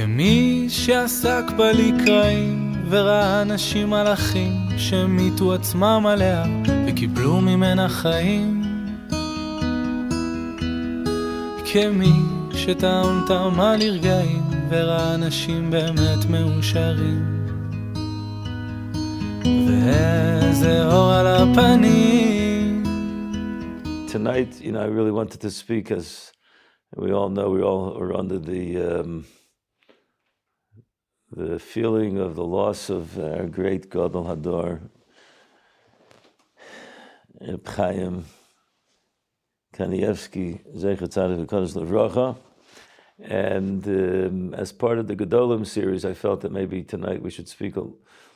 כמי שעסק בלקראים וראה אנשים מלאכים שמיתו עצמם עליה וקיבלו ממנה חיים, כמי שטעם טעמה לרגעים וראה אנשים באמת מאושרים ואיזה אור על הפנים. Tonight, I really wanted to speak, as we all know, we all are under the feeling of the loss of our great Gadol Hador, Reb Chaim Kanievsky, Zecher Tzaddik V'Kodesh L'Vracha. And as part of the Gedolim series, I felt that maybe tonight we should speak a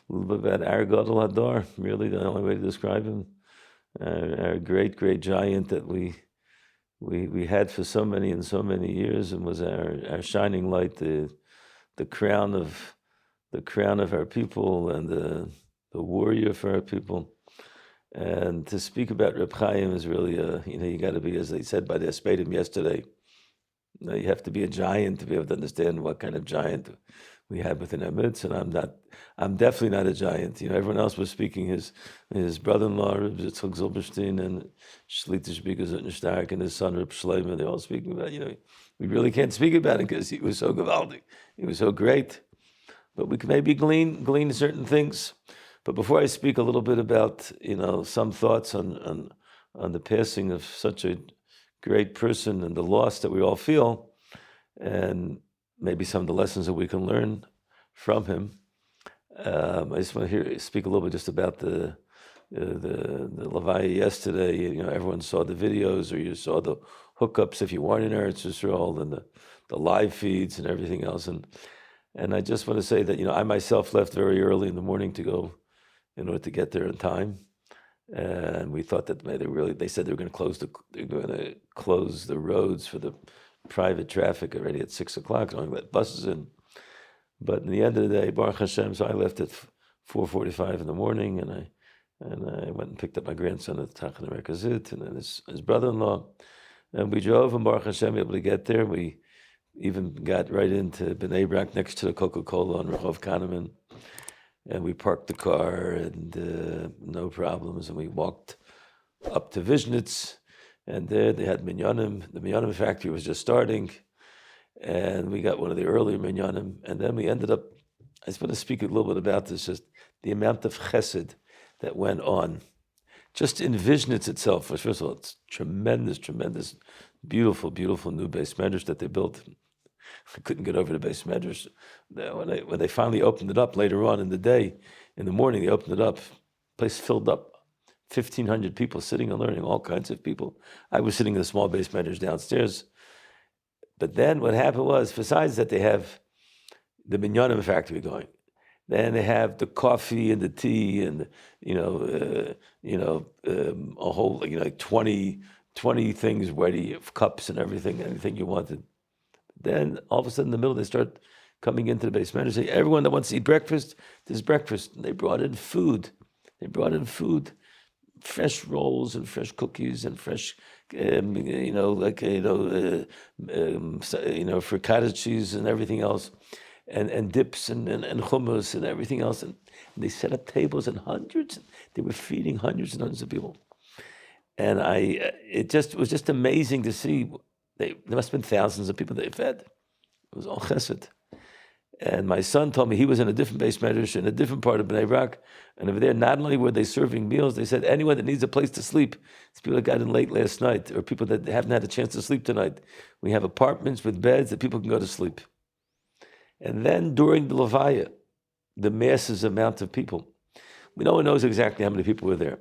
little bit about our Gadol Hador, really the only way to describe him. Our great, great giant that we had for so many and so many years, and was our shining light, the crown of our people, and the warrior for our people. And to speak about Reb Chaim is really you got to be, as they said by the Aspedim yesterday, you have to be a giant to be able to understand what kind of giant we have within our midst. And I'm definitely not a giant. Everyone else was speaking, his brother-in-law, Reb Yitzchak Zilberstein, and Shlita Shbiga Zutnishtark, and his son, Reb Shleimer, they're all speaking about, we really can't speak about it because he was so gavaldik. He was so great. But we can maybe glean certain things. But before I speak a little bit about, some thoughts on the passing of such a great person and the loss that we all feel, and maybe some of the lessons that we can learn from him, I just want to speak a little bit just about the Levaya yesterday. Everyone saw the videos, or you saw the hookups if you weren't in Eretz Yisrael, and the live feeds and everything else. And I just want to say that, I myself left very early in the morning to go in order to get there in time. And we thought that they said they were going to close the roads for the private traffic already at 6 o'clock, only let buses in. But in the end of the day, Baruch Hashem, so I left at 4:45 in the morning, and I went and picked up my grandson at the Tachana Merkazit, and then his brother-in-law. And we drove, and Baruch Hashem, able to get there. We even got right into Bnei Brak, next to the Coca-Cola on Rehov Kahneman. And we parked the car, and no problems. And we walked up to Vishnitz, and there they had minyanim. The minyanim factory was just starting, and we got one of the earlier minyanim. And then we ended up, I just want to speak a little bit about this, just the amount of chesed that went on. Just in Vishnitz itself, first of all, it's tremendous, beautiful, beautiful new base medrash that they built. I couldn't get over the base medrash. When they finally opened it up later on in the day, in the morning, they opened it up. Place filled up, 1,500 people sitting and learning, all kinds of people. I was sitting in a small base medrash downstairs. But then what happened was, besides that, they have the minyanim factory going. Then they have the coffee and the tea, and a whole like 20 things ready, cups and everything, anything you wanted. Then all of a sudden in the middle they start coming into the base manager, say, everyone that wants to eat breakfast, there's breakfast. And they brought in food. Fresh rolls and fresh cookies and fresh, for cottage cheese and everything else, and dips and hummus and everything else. And they set up tables, and they were feeding hundreds and hundreds of people. And it was just amazing to see. There must have been thousands of people they fed. It was all chesed. And my son told me he was in a different base medrash in a different part of Bnei Brak, and over there, not only were they serving meals, they said anyone that needs a place to sleep, it's people that got in late last night, or people that haven't had a chance to sleep tonight. We have apartments with beds that people can go to sleep. And then during the Levaya, the massive amount of people, no one knows exactly how many people were there.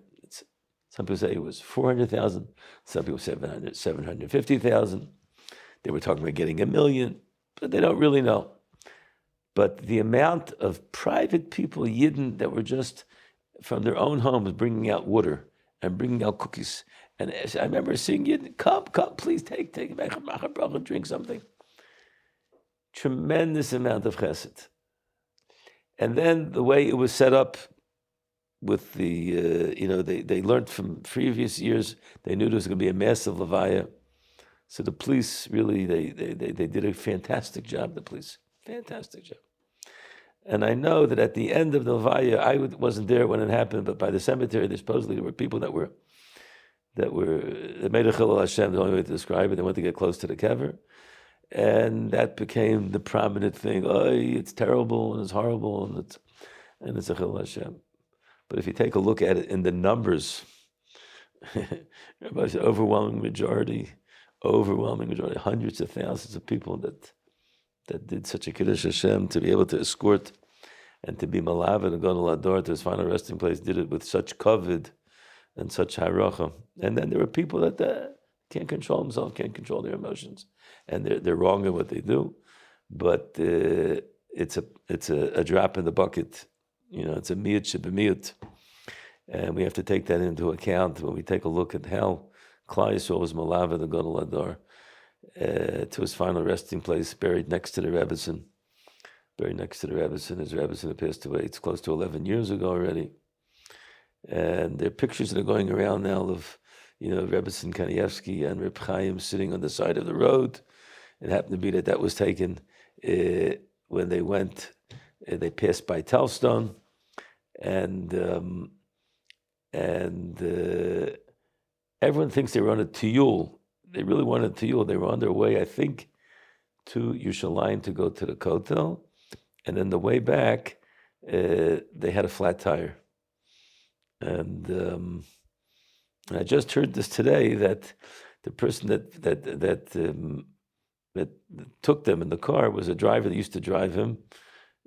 Some people say it was 400,000. Some people say 750,000. They were talking about getting 1 million, but they don't really know. But the amount of private people, Yidden, that were just from their own homes bringing out water and bringing out cookies. And I remember seeing Yidden, come, please take drink something. Tremendous amount of chesed. And then the way it was set up, with the, they learned from previous years, they knew there was going to be a massive levaya. So the police really, they did a fantastic job, the police. Fantastic job. And I know that at the end of the Levaya, I wasn't there when it happened, but by the cemetery, supposedly there were people that made a Chilul Hashem, the only way to describe it. They went to get close to the kever. And that became the prominent thing. Oh, it's terrible and it's horrible and it's a Chilul Hashem. But if you take a look at it in the numbers, everybody's overwhelming majority, hundreds of thousands of people that did such a Kiddush Hashem, to be able to escort and to be malav and go to Lador to his final resting place, did it with such kavod and such haracha. And then there were people that can't control themselves, can't control their emotions, and they're wrong in what they do. But it's a drop in the bucket. It's a miyut shebemiyut. And we have to take that into account when we take a look at how Klal Yisrael was malav to go to Lador. To his final resting place, buried next to the Rebbetzin. His Rebbetzin had passed away. It's close to 11 years ago already. And there are pictures that are going around now of, Reb Chaim Kanievsky and Reb Chaim sitting on the side of the road. It happened to be that was taken when they went, they passed by Telstone, and everyone thinks they were on a tiyul. They really wanted to. They were on their way, I think, to Yerushalayim to go to the Kotel. And then the way back, they had a flat tire. And I just heard this today, that the person that took them in the car was a driver that used to drive him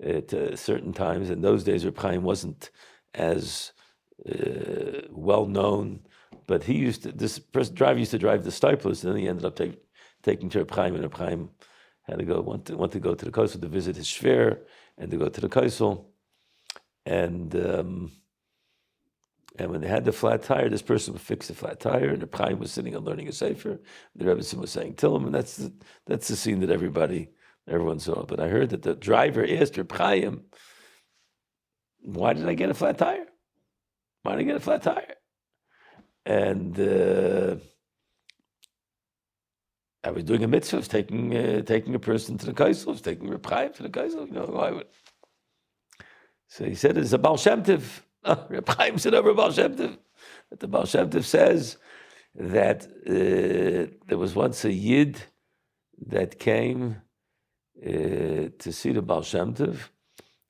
at certain times. In those days, Reb Chaim wasn't as well known. But this driver used to drive the Stiples, and then he ended up taking to Reb Chaim, and Reb Chaim had to want to go to the Kaisel to visit his shver and to go to the Kaisel. And when they had the flat tire, this person would fix the flat tire, and Reb Chaim was sitting and learning a sefer. The Rebbetzin was saying Tillim, and that's the scene that everyone saw. But I heard that the driver asked Reb Chaim, "Why did I get a flat tire? Why did I get a flat tire?" And I was doing a mitzvah, I was taking a person to the Kaisel, I was taking Reb Chaim to the Kaisel. Why would? So he said, "It's a Baal Shem Tov." Reb Chaim said over Baal Shem Tov. That the Baal Shem Tov says that there was once a Yid that came to see the Baal Shem Tov,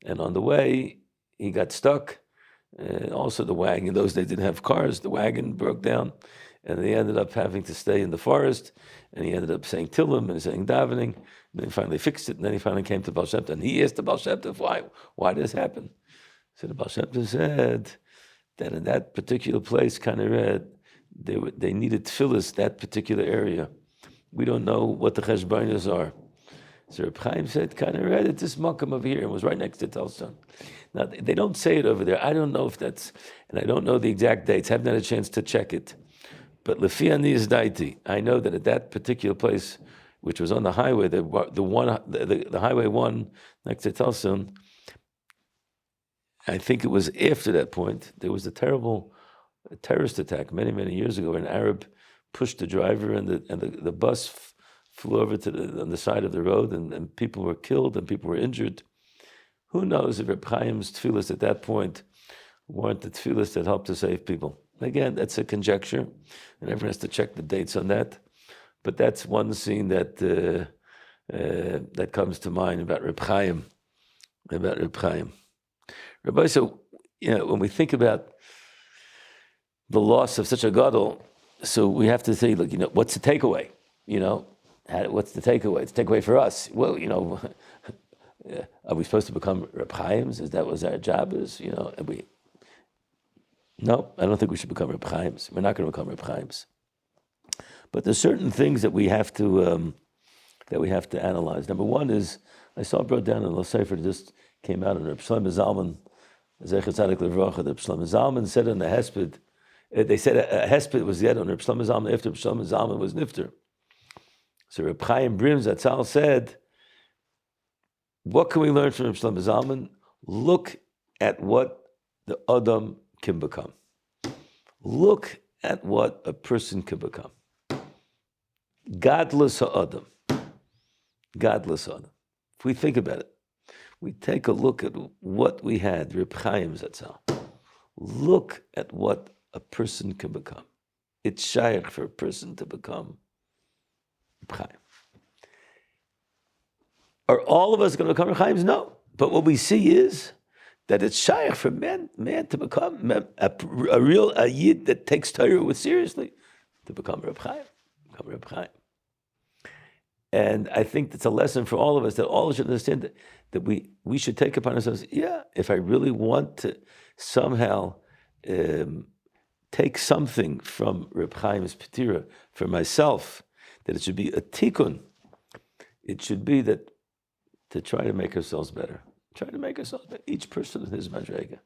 and on the way he got stuck. Also, the wagon, in those days didn't have cars, the wagon broke down, and they ended up having to stay in the forest, and he ended up saying Tillim and saying davening, and then finally fixed it, and then he finally came to Baal Shem Tov, and he asked the Baal Shem Tov, why did this happen? So the Baal Shem Tov said that in that particular place, they needed tefillas, that particular area. We don't know what the cheshbonos are. So Reb Chaim said, it's this makam over here, and was right next to Telstone. Now, they don't say it over there. I don't know if that's, and I don't know the exact dates. I haven't had a chance to check it. But Lefi Ani is Daiti. I know that at that particular place, which was on the highway, the highway 1 next to Telstone, I think it was after that point, there was a terrible terrorist attack many, many years ago, where an Arab pushed the driver, and the bus flew over on the side of the road, and people were killed and people were injured. Who knows if Reb Chaim's tefillas at that point weren't the tefillas that helped to save people? Again, that's a conjecture, and everyone has to check the dates on that. But that's one scene that comes to mind about Reb Chaim. Rabbi, so when we think about the loss of such a gadol, so we have to say, look, what's the takeaway? What's the takeaway? It's the takeaway for us. Well, are we supposed to become Reb Chaims? Is that what our job is? No, I don't think we should become Reb Chaims. We're not going to become Reb Chaims. But there's certain things that we have to analyze. Number one is, I saw brought down in the Sefer that just came out in Reb Shlomo Zalman, Zecher Tzadik Levracha. Reb Shlomo Zalman said in the Hesped, they said a Hesped was yet on Reb Shlomo Zalman after Reb Shlomo Zalman was nifter. So Reb Chaim Brim Zatzal said, what can we learn from Reb Shlomo Zalman? Look at what the Adam can become. Look at what a person can become. Godless Adam. Godless Adam. If we think about it, we take a look at what we had, Reb Chaim Zatzal. Look at what a person can become. It's shaykh for a person to become Reb Chaim. Are all of us going to become Reb Chaims? No. But what we see is that it's shaykh for man to become a real yid that takes Torah seriously, to become Reb Chaim. Become Reb Chaim. And I think that's a lesson for all of us, that all of us should understand that we should take upon ourselves, if I really want to somehow take something from Reb Chaim's Petira for myself, that it should be a tikkun. It should be that to try to make ourselves better. Try to make ourselves better. Each person in his madrega.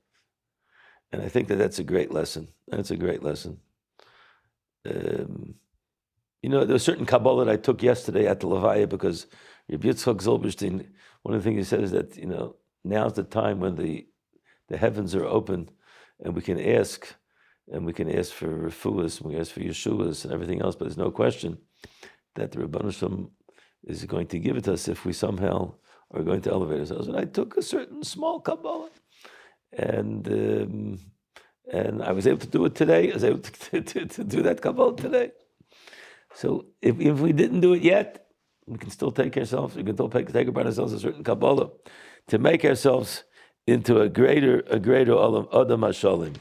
And I think that's a great lesson. That's a great lesson. There was a certain Kabbalah that I took yesterday at the Levaya, because Reb Yitzchak Zilberstein, one of the things he said is that, now's the time when the heavens are open and we can ask for refuahs, we can ask for Yeshuas and everything else, but there's no question that the Rebbeinu Shalom is going to give it to us if we somehow are going to elevate ourselves. And I took a certain small Kabbalah, and I was able to do it today. I was able to do that Kabbalah today. So if we didn't do it yet, we can still take ourselves, we can still take upon ourselves a certain Kabbalah to make ourselves into a greater Adam HaShalim.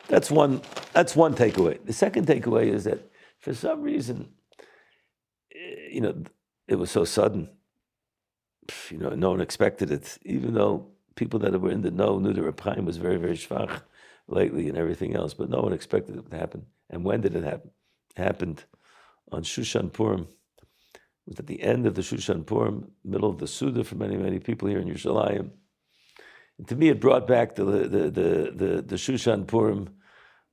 That's one takeaway. The second takeaway is that for some reason, it was so sudden. No one expected it, even though people that were in the know knew that Reb Chaim was very, very schwach lately and everything else, but no one expected it to happen. And when did it happen? It happened on Shushan Purim. It was at the end of the Shushan Purim, middle of the Suda for many, many people here in Yerushalayim. And to me, it brought back the Shushan Purim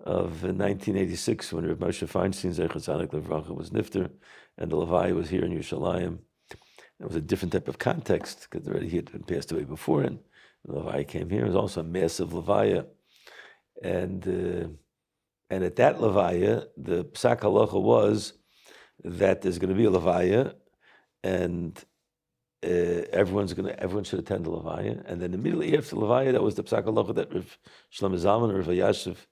of 1986, when Reb Moshe Feinstein Zecher Tzadik Levracha was nifter, and the Levaya was here in Yerushalayim. It was a different type of context, because already he had been passed away before, and the Levaya came here. It was also a massive Levaya, and at that Levaya, the Psak Halacha was that there's going to be a Levaya, and everyone should attend the Levaya. And then immediately after the Levaya, that was the Psak Halacha that Rav Shlomo Zalman and Rav Yashiv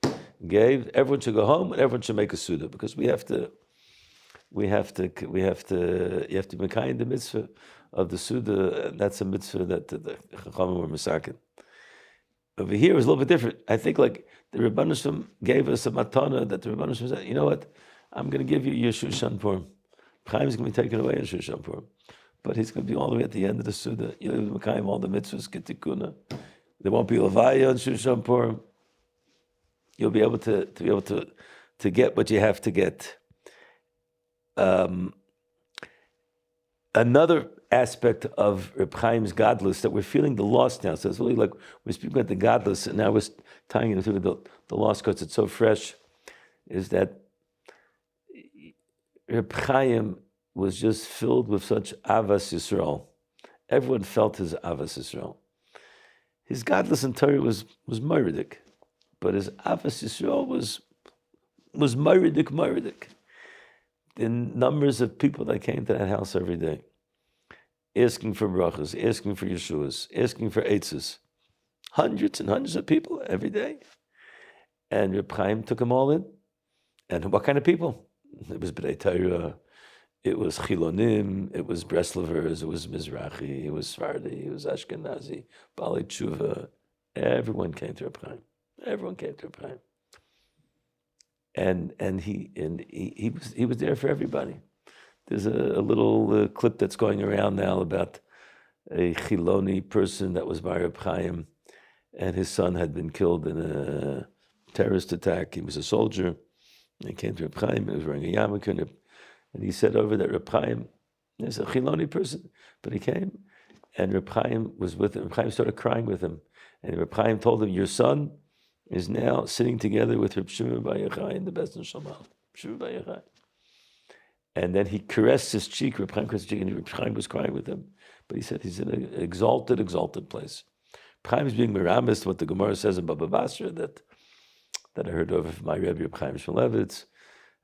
gave. Everyone should go home, and everyone should make a Suda, because you have to mekayim the mitzvah of the Suda, and that's a mitzvah that the Chachamim were misakin. Over here it was a little bit different. I think like the Rebbeinu Shalom gave us a matana, that the Rebbeinu Shalom said, you know what, I'm going to give you your Shushan Purim. Chaim is going to be taken away in Shushan Purim, but he's going to be all the way at the end of the Suda. You'll be mekayim all the mitzvahs, ketikuna. There won't be Levaya on Shushan Purim. You'll be able to get what you have to get. Another aspect of Reb Chaim's godless that we're feeling the loss now. So it's really like we're speaking about the godless, and now we're tying it into the loss because it's so fresh. Is that Reb Chaim was just filled with such avas Yisrael. Everyone felt his avas Yisrael. His godless in Torah was moiridik, but his avas Yisrael was moiridik. The numbers of people that came to that house every day, asking for brachas, asking for Yeshuas, asking for eitzes. Hundreds and hundreds of people every day. And Reb Chaim took them all in. And what kind of people? It was B'nai Torah, it was Chilonim, it was Breslovers, it was Mizrahi, it was Sephardi, it was Ashkenazi, Bali Tshuva. Everyone came to Reb Chaim. Everyone came to Reb Chaim. And he was there for everybody. There's a little clip that's going around now about a Chiloni person that was by Reb Chaim, and his son had been killed in a terrorist attack. He was a soldier, and he came to Reb Chaim. He was wearing a yarmulke, and he said over that Reb Chaim is a Chiloni person, but he came, and Reb Chaim was with him. Reb Chaim started crying with him, and Reb Chaim told him, "Your son is now sitting together with Reb Shimon Bar Yochai in the Beis Din Shamal." Shimon Bar Yochai. And then he caressed his cheek, Reb Chaim caressed his cheek, and Reb Chaim was crying with him. But he said he's in an exalted place. Reb Chaim is being meramis, what the Gemara says in Baba Basra, that I heard over from my Rebbe, Reb Chaim Shmulevitz,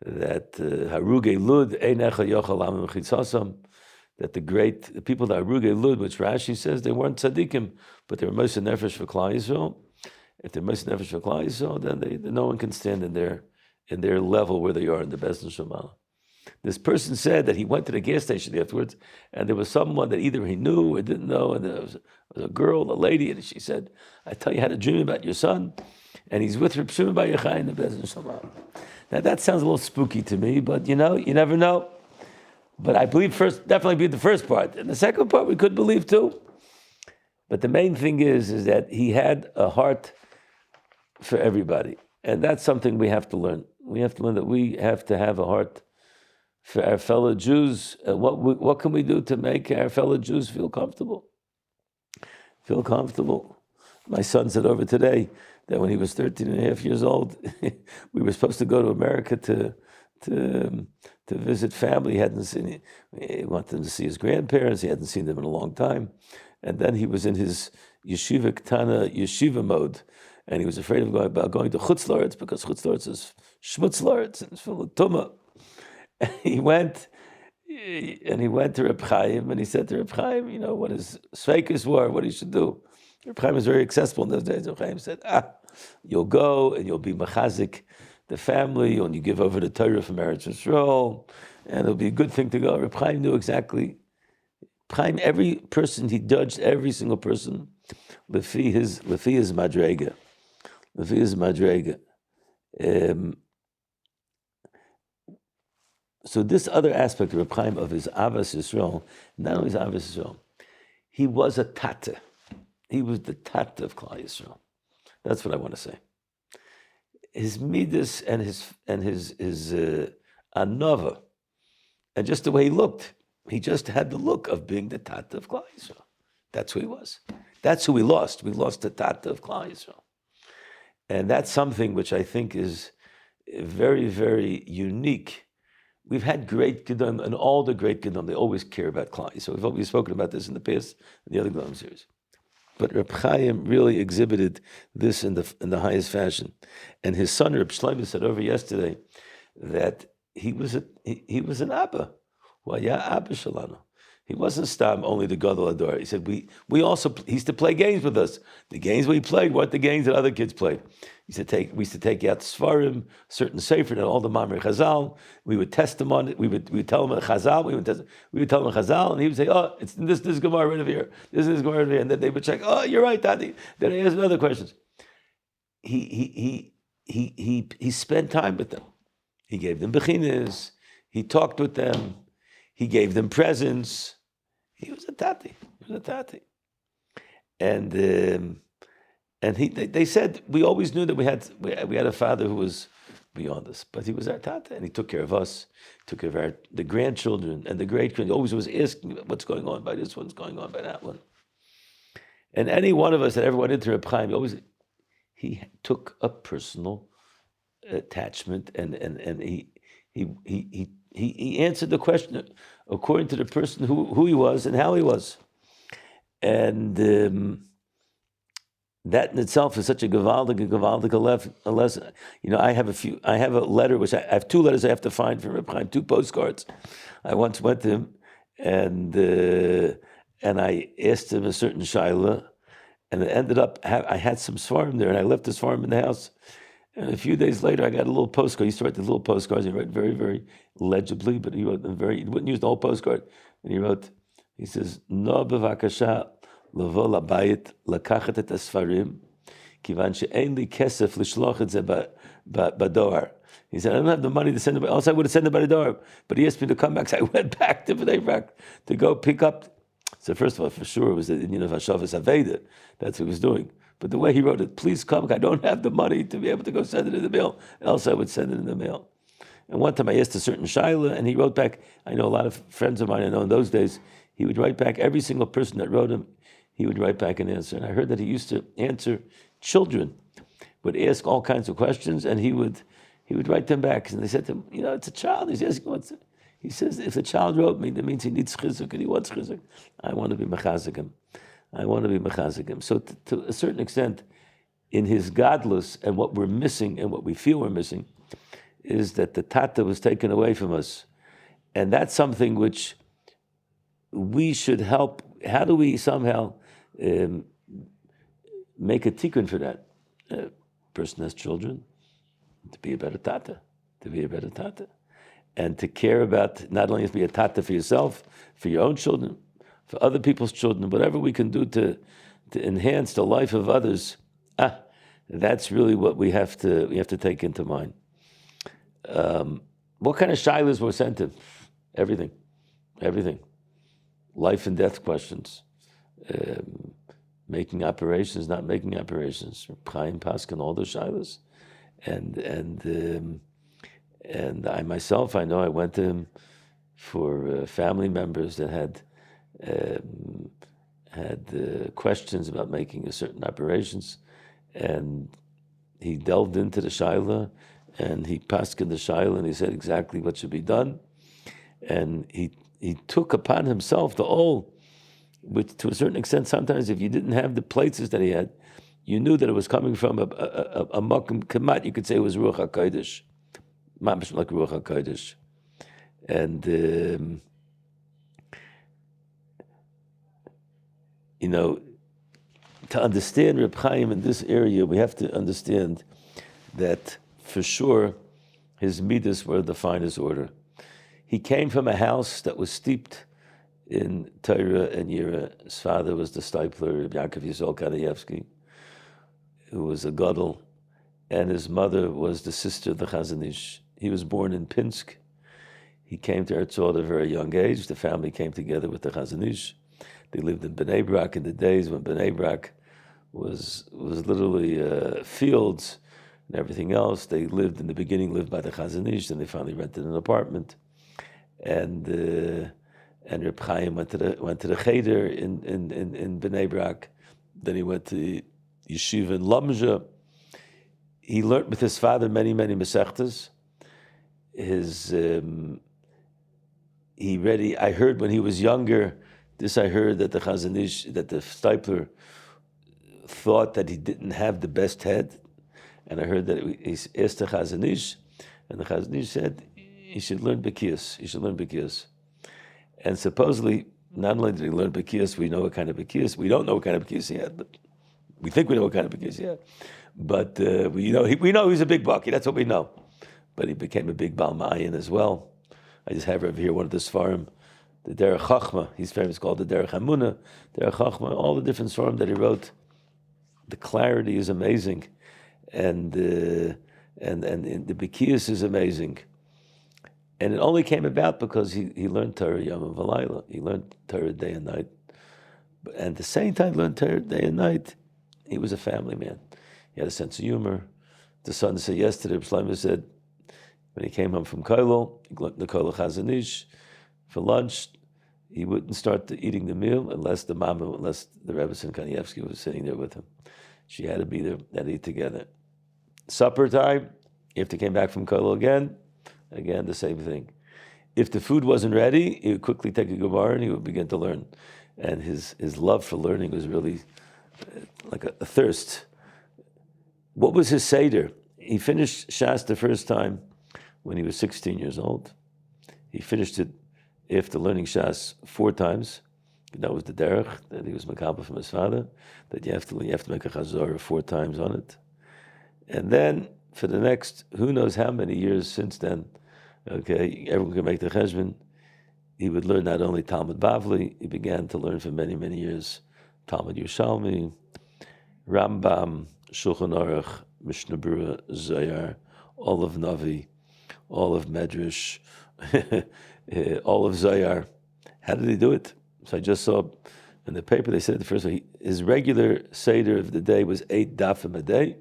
that Haruge Lud, Einecha Yochel Amim Chitzasam, that the people that Aruge Lud, which Rashi says they weren't tzaddikim, but they were Moshe Nefesh for Klal Yisrael. If they're Moshe Nefesh for Klal Yisrael, then no one can stand in their level where they are in the Bezdin Shemala. This person said that he went to the gas station afterwards, and there was someone that either he knew or didn't know, and there was a girl, a lady, and she said, "I tell you, I had a dream about your son, and he's with Reb Shimon Bar Yochai in the Bezdin Shemala." Now that sounds a little spooky to me, but you never know. But I believe definitely believe the first part, and the second part we could believe too. But the main thing is that he had a heart for everybody, and that's something we have to learn. We have to learn that we have to have a heart for our fellow Jews. What can we do to make our fellow Jews feel comfortable? Feel comfortable. My son said over today that when he was 13 and a half years old, we were supposed to go to America to visit family. He wanted to see his grandparents. He hadn't seen them in a long time. And then he was in his yeshiva mode, and he was afraid of going to Chutz La'aretz, because Chutz La'aretz is Shmutz La'aretz, and it's full of Tumah. And he went to Reb Chaim, and he said to Reb Chaim, what his Sveikus were, what he should do. Reb Chaim was very accessible in those days. Reb Chaim said, you'll go and you'll be mechazik the family, and you give over the Torah from Eretz Yisrael, and it'll be a good thing to go. Reb Chaim knew exactly. Reb Chaim, every person, he judged every single person lefi his madrega. Lefi his madrega. So this other aspect of Reb Chaim, of his Avas Yisrael, not only his Avas Yisrael, he was a tata. He was the tata of Klal Yisrael. That's what I want to say. His midas and his anova, and just the way he looked, he just had the look of being the tata of Klal Yisrael. That's who he was. That's who we lost. We lost the tata of Klal Yisrael, and that's something which I think is very, very unique. We've had great Gedom, and all the great Gedom, they always care about Klal Yisrael. We've spoken about this in the past in the other Gedom series. But Reb Chaim really exhibited this in the highest fashion. And his son Reb Shlomo said over yesterday that he was an Abba. Well, yeah, Abba Shalano. He wasn't Stam only the Gadol Ador. He said he used to play games with us. The games we played weren't the games that other kids played. We used to take out Sfarim, certain Sefer, and all the Mamre Chazal. We would test them on it. We would tell him a Chazal. We would tell him a Chazal, and he would say, "Oh, it's this Gemara right over here. This is Gemara right over here." And then they would check. "Oh, you're right, Tati." Then he asked other questions. He spent time with them. He gave them bechinas. He talked with them. He gave them presents. He was a tati. And they said, we always knew that we had a father who was beyond us, but he was our tata, and he took care of us, took care of the grandchildren and the great-grandchildren. He always was asking what's going on by this one, what's going on by that one. And any one of us that ever went into Reb Chaim, he took a personal attachment, and he answered the question according to the person who he was and how he was. And that in itself is such a gewaldige lesson. I have a letter, I have two letters I have to find from Reb Chaim, two postcards. I once went to him, and I asked him a certain shaila, and it ended up, I had some svarim there, and I left the svarim in the house. And a few days later, I got a little postcard. He used to write the little postcards. He wrote very, very legibly, but he wrote them he wouldn't use the whole postcard. And he says, "No bevakasha lavo labayit lakachet et asfarim, kivan she'ein li kesef l'shloch et ze b'doar." He said, "I don't have the money to send it, else I would have sent it by the door." But he asked me to come back, so I went back to Bnei Brak to go pick up. So first of all, for sure, it was the Indian of Hashavas Aveda. That's what he was doing. But the way he wrote it, "Please come, I don't have the money to be able to go send it in the mail, else I would send it in the mail." And one time I asked a certain shaila, and he wrote back. I know a lot of friends of mine I know in those days, he would write back, every single person that wrote him, he would write back an answer. And I heard that he used to answer children, would ask all kinds of questions, and he would write them back. And they said to him, "It's a child, he's asking what's it." He says, "If the child wrote me, that means he needs chizuk and he wants chizuk. I want to be mechazik him. So to a certain extent, in his godless, and what we're missing and what we feel we're missing, is that the tata was taken away from us. And that's something which we should help. How do we somehow make a tikkun for that? Person has children, to be a better tata, and to care about not only to be a tata for yourself, for your own children, for other people's children, whatever we can do to enhance the life of others. That's really what we have to take into mind. What kind of shilas were sent him? Everything. Life and death questions. Making operations, not making operations. Reb Chaim Paskin, all those shilas. And I myself, I know I went to him for family members that had questions about making a certain operations, and he delved into the shaila, and he paskin the shaila, and he said exactly what should be done, and he took upon himself the all, which to a certain extent, sometimes if you didn't have the places that he had, you knew that it was coming from a makom kamat. You could say it was Ruach HaKodesh, mamish like Ruach HaKodesh, and to understand Reb Chaim in this area, we have to understand that for sure his midas were the finest order. He came from a house that was steeped in Torah and Yira. His father was the stipler, Reb Chaim Kanievsky, who was a gadol, and his mother was the sister of the Chazon Ish. He was born in Pinsk. He came to Eretz at a very young age. The family came together with the Chazon Ish. They lived in Bnei Brak in the days when Bnei Brak was literally fields and everything else. They lived in the beginning by the Chazon Ish, and they finally rented an apartment. And Reb Chaim went to the cheder in Bnei Brak. Then he went to yeshiva in Lamja. He learned with his father many mesechtas. I heard when he was younger. I heard that the Chazon Ish, that the stipler thought that he didn't have the best head, and I heard that he asked the Chazon Ish, and the Chazon Ish said he should learn Bekiyas. And supposedly, not only did he learn Bekiyas, we know what kind of Bekiyas. We don't know what kind of Bekiyas he had, but we think we know what kind of Bekiyas he had. But we know he's a big bucky. That's what we know. But he became a big Baal Ma'ayin as well. I just have over here one of the Sfarim, the Derech Chachma. He's famous, called the Derech Hamuna. Derech Chachma, all the different Sfarim that he wrote. The clarity is amazing, and the Bekiyas is amazing. And it only came about because he learned Torah Yom V'Layla. He learned Torah day and night. And at the same time, learned Torah day and night. He was a family man. He had a sense of humor. The son said yesterday, Reb Shlomo said, when he came home from Kollel, he went to Kollel Chazon Ish for lunch. He wouldn't start eating the meal unless the Reb Chaim Kanievsky was sitting there with him. She had to be there, they had to eat together. Supper time, if they came back from Kollel again, the same thing. If the food wasn't ready, he would quickly take a Gemara and he would begin to learn. And his love for learning was really like a thirst. What was his Seder? He finished Shas the first time when he was 16 years old. He finished it after learning Shas 4 times. That was the derech that he was makabel from his father, that you have to make a chazorah 4 times on it. And then for the next, who knows how many years since then, okay, everyone can make the cheshbon, he would learn not only Talmud Bavli, he began to learn for many years Talmud Yerushalmi, Rambam, Shulchan Aruch, Mishnah Berurah, Zohar, all of Navi, all of Medrash, all of Zohar. How did he do it? So I just saw in the paper, they said the first one, his regular Seder of the day was 8 dafim a day,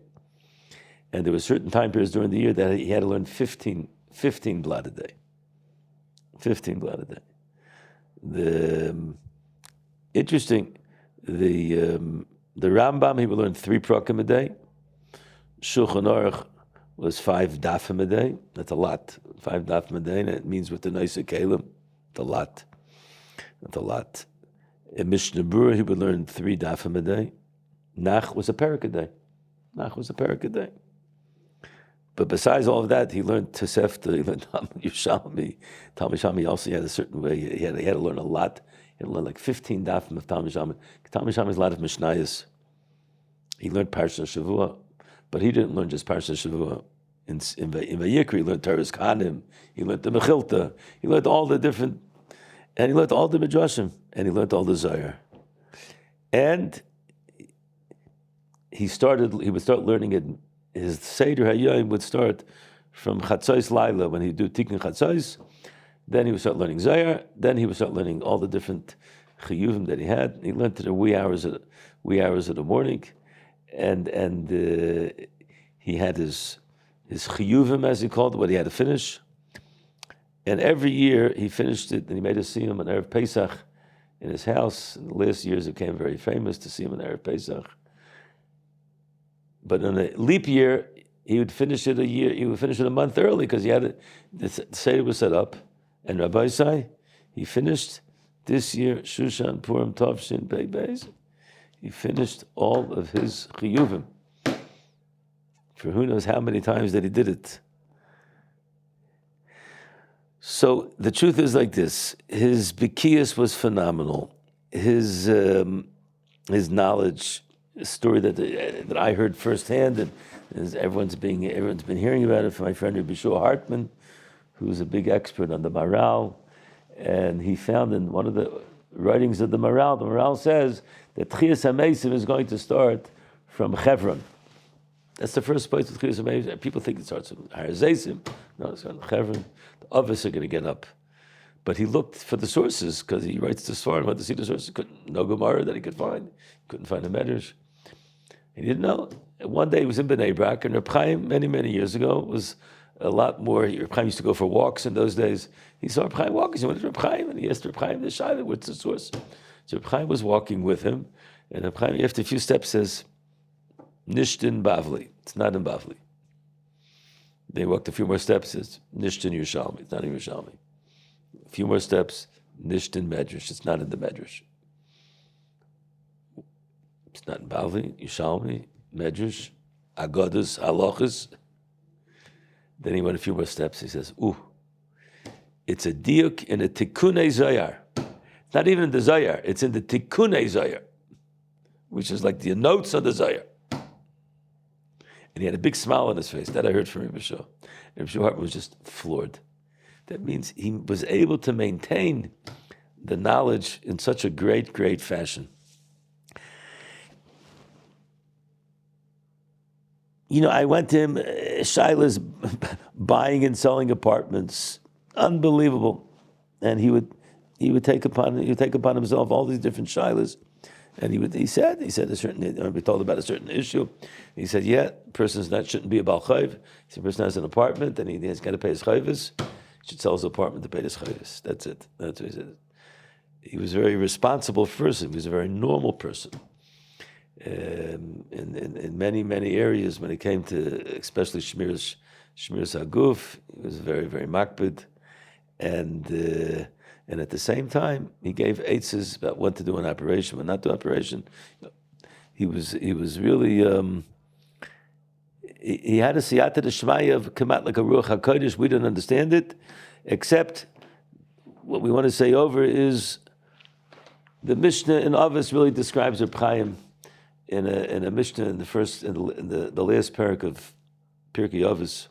and there were certain time periods during the year that he had to learn 15 blot a day. 15 blot a day. Interesting, the Rambam, he would learn 3 prakim a day. Shulchan Aruch was 5 dafim a day. That's a lot. 5 dafim a day, and it means with the nicer kalim, it's a lot. That's a lot. In Mishnah Berurah, he would learn 3 dafim a day. Nach was a parak a day. But besides all of that, he learned Tosefta, he learned Talmud Yerushalmi. Talmud Yerushalmi also had a certain way. He had to learn a lot. He learned like 15 dafim of Talmud Shammai. Talmud Shammai is a lot of Mishnayos. He learned Parsha Shavua, but he didn't learn just Parsha Shavua. In Vayikra, he learned Teres Kanim, he learned the Mechilta, he learned all the different, and he learned all the Midrashim, and he learned all the Zohar. And he would start learning it. His Seder Hayom would start from Chatzos Laila, when he'd do Tikkun Chatzos. Then he would start learning Zohar. Then he would start learning all the different chiyuvim that he had. He learned to the wee hours of the morning, and he had his chiyuvim, as he called it, what he had to finish. And every year he finished it, and he made us see him on Erev Pesach in his house. In the last years, it became very famous to see him on Erev Pesach. But in a leap year, he would finish it a month early, because he had the Seder was set up. And Rabbi Sai, he finished this year, Shushan Purim Tovshin Pei Beis. He finished all of his chiyuvim. For who knows how many times that he did it. So the truth is like this: his bikiyas was phenomenal. His knowledge, a story that I heard firsthand, and everyone's been hearing about it from my friend Rabbi Shua Hartman, who's a big expert on the Maral, and he found in one of the writings of the Maral says that Tchias HaMeisim is going to start from Chevron. That's the first place with Tchias HaMeisim. People think it starts with Har Zeisim. No, it's on Chevron. The others are going to get up. But he looked for the sources, because he writes the Svar and went to see the sources. No Gemara that he could find. He couldn't find a Medrash. He didn't know. And one day he was in Bnei Brak, and Reb Chaim, many, many years ago, was a lot more. Reb Chaim used to go for walks in those days. He saw Reb Chaim walking. He went to Reb Chaim, and he asked Reb Chaim the Shaila, what's the source? So Reb Chaim was walking with him, and Reb Chaim, after a few steps, says, Nishtin Bavli. It's not in Bavli. Then he walked a few more steps, says, Nishtin Yerushalmi. It's not in Yerushalmi. A few more steps, Nishtin Medrash. It's not in the Medrash. It's not in Bavli, Yerushalmi, Medrash, Agadas, Halachas. Then he went a few more steps. He says, it's a diuk in a tikkunei zayar. It's not even in the zayar. It's in the tikkunei zayar, which is like the notes of the zayar. And he had a big smile on his face. That I heard from Rebbe Shua. Rebbe Shua was just floored. That means he was able to maintain the knowledge in such a great, great fashion. I went to him, Shaila's buying and selling apartments, unbelievable. And he would take upon himself all these different Shailas. And he said a certain, we told about a certain issue. He said, person shouldn't be a Baal Chayv. He said, person has an apartment and he has got to pay his chayvus. He should sell his apartment to pay his chayvus. That's it. That's what he said. He was a very responsible person. He was a very normal person. In many, many areas, when it came to especially Shmiras Haguf, he was very, very makbid. And at the same time, he gave eitzes about when to do an operation, when not to do operation. He was really, he had a siyata d'shmaya of come out like a ruach hakodesh. We don't understand it, except what we want to say over is the Mishnah in Avos really describes Reb Chaim in a Mishnah in the last parak of Pirkei Avos.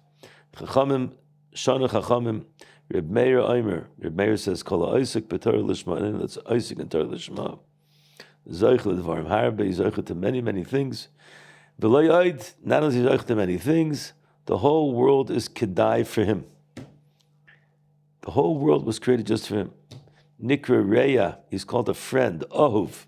Chachamim, Shana Chachamim, Reb Meir Omer. Reb Meir says, "Kol ha'osek b'Torah lishma." And that's osek in Torah lishma. Zoich l'dvarim harbe. Zoich to many, many things. V'lo yoid. Not only zoich to many things, the whole world is kedai for him. The whole world was created just for him. Nikra Reya. He's called a friend. Ohuv,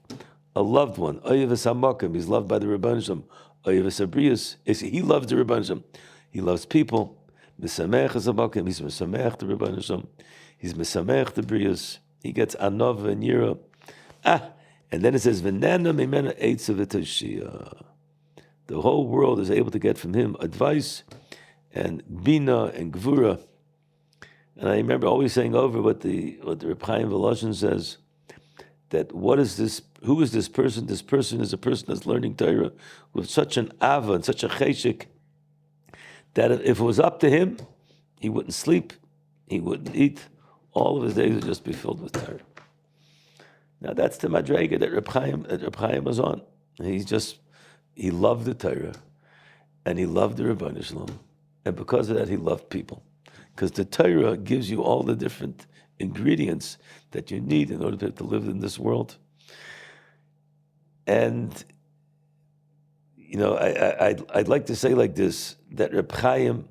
a loved one. Oyev esamakim. He's loved by the Rebbeinu Shalom. Oyev esabrius. He loves the Rebbeinu Shalom. He loves people. Mesamech esamakim. He's mesamech the Rebbeinu Shalom. He's mesamech the brius. He gets anova and yira. And then it says v'nana mimena eitzav v'toshia. The whole world is able to get from him advice and bina and gvura. And I remember always saying over what the Reb Chaim Volozhin says, that what is this? Who is this person? This person is a person that's learning Torah with such an ava and such a cheshik that if it was up to him, he wouldn't sleep, he wouldn't eat. All of his days would just be filled with Torah. Now that's the madrega that Reb Chaim was on. He loved the Torah, and he loved the Rebbeinu Shalom, and because of that, he loved people. Because the Torah gives you all the different ingredients that you need in order to live in this world. And I'd like to say like this, that Reb Chaim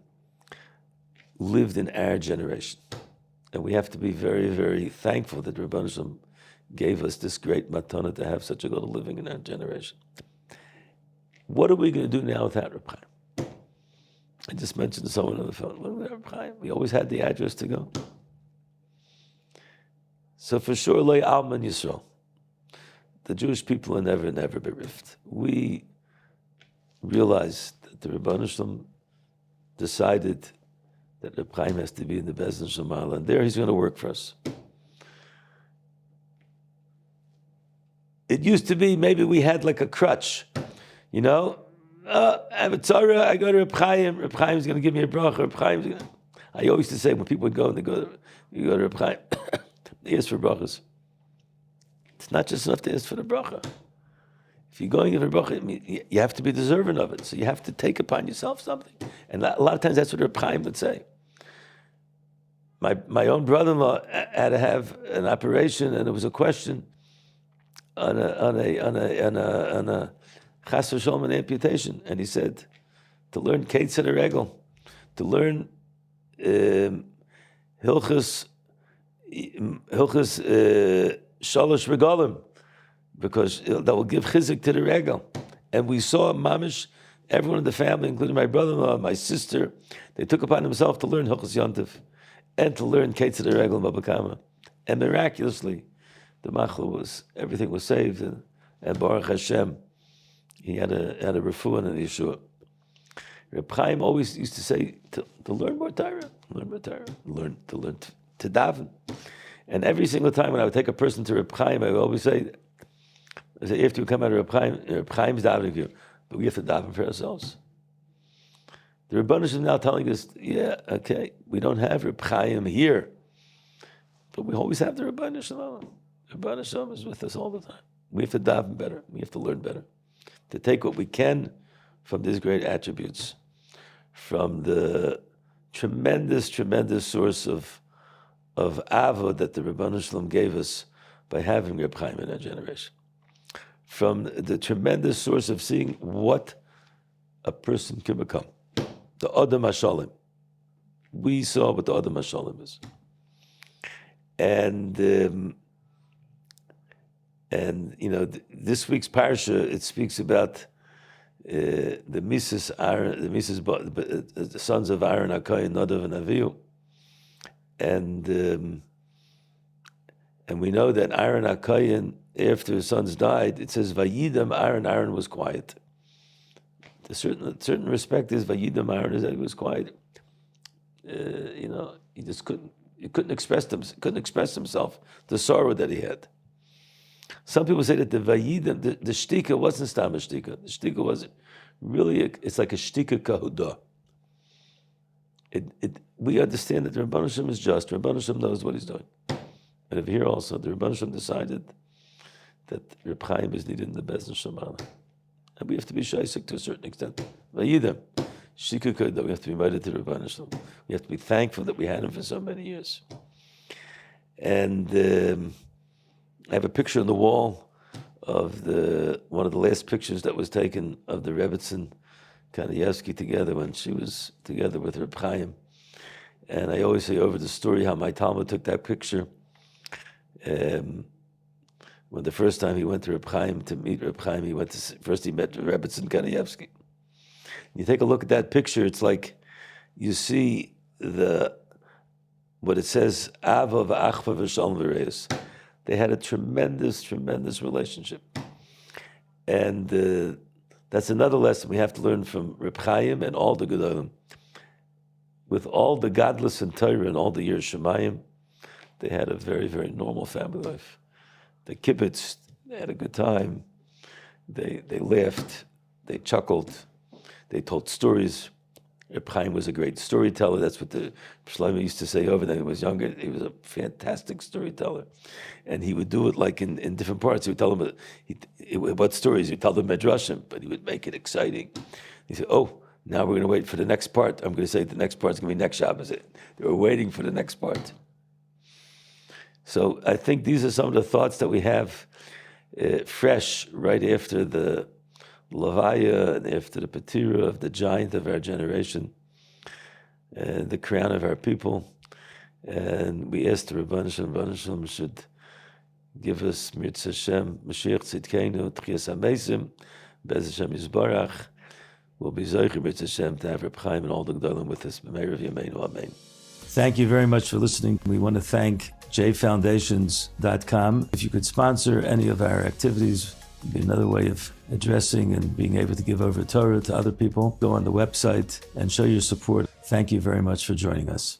lived in our generation, and we have to be very, very thankful that Rebbeinu Shalom gave us this great matana to have such a good living in our generation. What are we going to do now without Reb Chaim? I just mentioned to someone on the phone, what about Reb Chaim? We always had the address to go. So for sure, Lei Alman Yisrael, the Jewish people are never bereft. We realized that the Rebbeinu Shalom decided that Reb Chaim has to be in the Bezdin Shemal, and there he's going to work for us. It used to be maybe we had like a crutch, I have a Torah, I go to Reb Chaim. Reb Chaim's going to give me a bracha. I always used to say when people would go and you go to Reb Chaim, they ask for brachas. It's not just enough to ask for the bracha. If you're going for bracha, you have to be deserving of it. So you have to take upon yourself something. And a lot of times that's what Reb Chaim would say. My own brother-in-law had to have an operation, and there was a question on a chas v'sholom, an amputation, and he said to learn Keitzer Regel, to learn Hilchus Shalosh Regalim, because that will give chizik to the regel. And we saw mamish, everyone in the family, including my brother-in-law, my sister, they took upon themselves to learn Hilchus Yontif and to learn Keitzer Regel Babakama. And miraculously, the machla everything was saved, and Baruch Hashem, he had a refuah and a Yeshua. Reb Chaim always used to say to learn more Torah, learn to daven. And every single time when I would take a person to Reb Chaim, I would always say, after you come out of Reb Chaim's davening for you, but we have to daven for ourselves. The Rebbeinu is now telling us, we don't have Reb Chaim here, but we always have the Rebbeinu Shalom. Rebbeinu Shalom is with us all the time. We have to daven better. We have to learn better. To take what we can from these great attributes, from the tremendous, tremendous source of avo that the Rebbeinu Shalom gave us by having Reb Chaim in our generation, from the tremendous source of seeing what a person can become, the Adam HaShalim. We saw what the Adam HaShalim is, and this week's parsha, it speaks about the Mrs. Aaron, the sons of Aaron, Akai, Nadav, and Avihu. And we know that Aaron Akayan, after his sons died, it says Vayidam Aaron. Aaron was quiet. A certain respect is Vayidam Aaron is that he was quiet. He just couldn't express himself, the sorrow that he had. Some people say that the Vayidam, the shtika wasn't stam a shtika. The shtika was really it's like a shtika kahudah. We understand that the Rebbeinu Shalom is just. The Rebbeinu Shalom knows what he's doing. And over here also, the Rebbeinu Shalom decided that Reb Chaim is needed in the Bezdin Shemal. And we have to be shaisik to a certain extent. Vayidam, shtika that we have to be invited to the Rebbeinu Shalom. We have to be thankful that we had him for so many years. And I have a picture on the wall of one of the last pictures that was taken of the Reb Chaim Kanievsky together when she was together with Reb Chaim. And I always say over the story how my Talmud took that picture when the first time he went to Reb Chaim to meet Reb Chaim, he met Reb Chaim Kanievsky. You take a look at that picture, it's like you see what it says, Ava v'achva v'shalom v'reis. They had a tremendous, tremendous relationship. And that's another lesson we have to learn from Reb Chaim and all the Gedolim. With all the godless and Torah and all the years Shemayim, they had a very, very normal family life. The kibbutz, they had a good time. They laughed, they chuckled, they told stories. Reb Chaim was a great storyteller. That's what the Shlomo used to say over when he was younger. He was a fantastic storyteller. And he would do it like in different parts. He would tell them what stories. He would tell them Medrashim, but he would make it exciting. He said, oh, now we're going to wait for the next part. I'm going to say the next part's going to be next Shabbos. They were waiting for the next part. So I think these are some of the thoughts that we have fresh right after the Levaya and after the Patira of the giant of our generation, and the crown of our people. And we ask the Rebbeinu Shalom should give us Mirz Hashem, Mashiach Tzidkeinu, Tchias HaMeisim, Bez Hashem Yisbarach. We'll be Zocher Mirz Hashem to have Reb Chaim and all the Gdolim with us. B'meir of Yameinu, Amen. Thank you very much for listening. We want to thank JFoundations.com. If you could sponsor any of our activities, it'd be another way of addressing and being able to give over Torah to other people. Go on the website and show your support. Thank you very much for joining us.